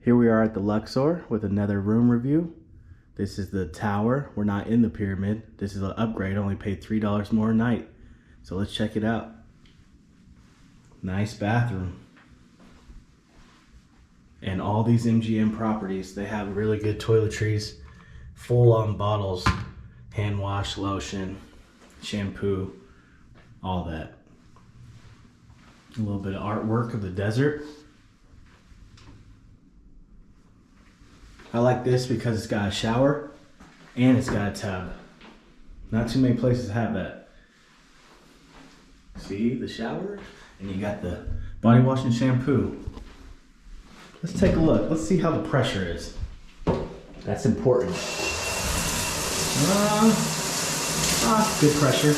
Here we are at the Luxor with another room review. This is the tower. We're not in the pyramid. This is an upgrade. Only paid $3 more a night. So let's check it out. Nice bathroom. And all these MGM properties, they have really good toiletries. Full-on bottles. Hand wash, lotion, shampoo, all that. A little bit of artwork of the desert. I like this because it's got a shower and it's got a tub. Not too many places have that. See the shower? And you got the body wash and shampoo. Let's take a look. Let's see how the pressure is. That's important. Good pressure.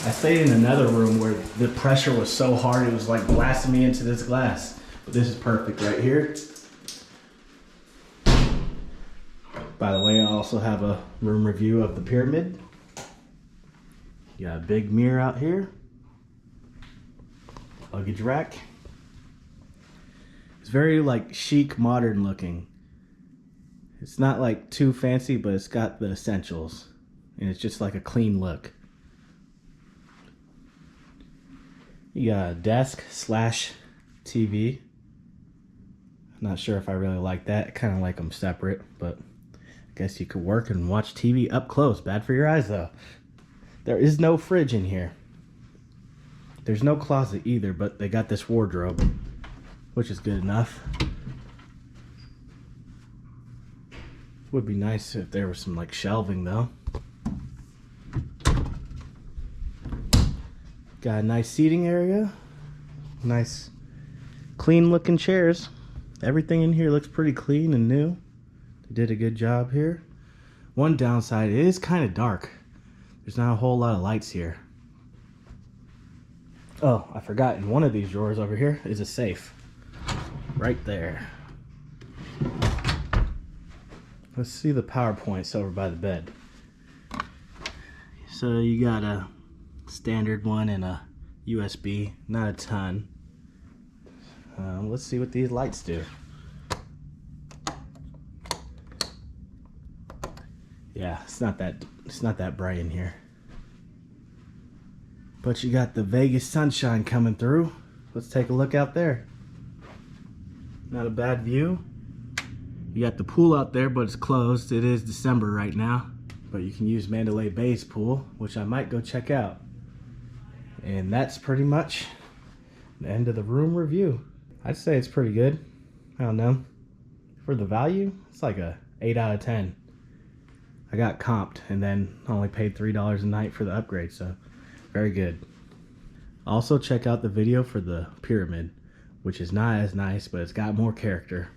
I stayed in another room where the pressure was so hard it was like blasting me into this glass. But this is perfect right here. By the way, I also have a room review of the pyramid. You got a big mirror out here. Luggage rack. It's very like chic, modern looking. It's not like too fancy, but it's got the essentials. And it's just like a clean look. You got a desk / TV. I'm not sure if I really like that. I kind of like them separate, but I guess you could work and watch TV up close. Bad for your eyes though. There is no fridge in here. There's no closet either, but they got this wardrobe, which is good enough. Would be nice if there was some like shelving though. Got a nice seating area. Nice clean looking chairs. Everything in here looks pretty clean and new. They did a good job here. One downside, it is kind of dark. There's not a whole lot of lights here. Oh, I forgot, in one of these drawers over here is a safe. Right there. Let's see the PowerPoints over by the bed. So you got a standard one and a USB, not a ton. Let's see what these lights do. Yeah, it's not that bright in here. But you got the Vegas sunshine coming through. Let's take a look out there. Not a bad view. You got the pool out there, but it's closed. It is December right now, but you can use Mandalay Bay's pool, which I might go check out. And that's pretty much the end of the room review. I'd say it's pretty good. I don't know. For the value, it's like a 8 out of 10. I got comped and then only paid $3 a night for the upgrade, so very good. Also check out the video for the pyramid, which is not as nice, but it's got more character.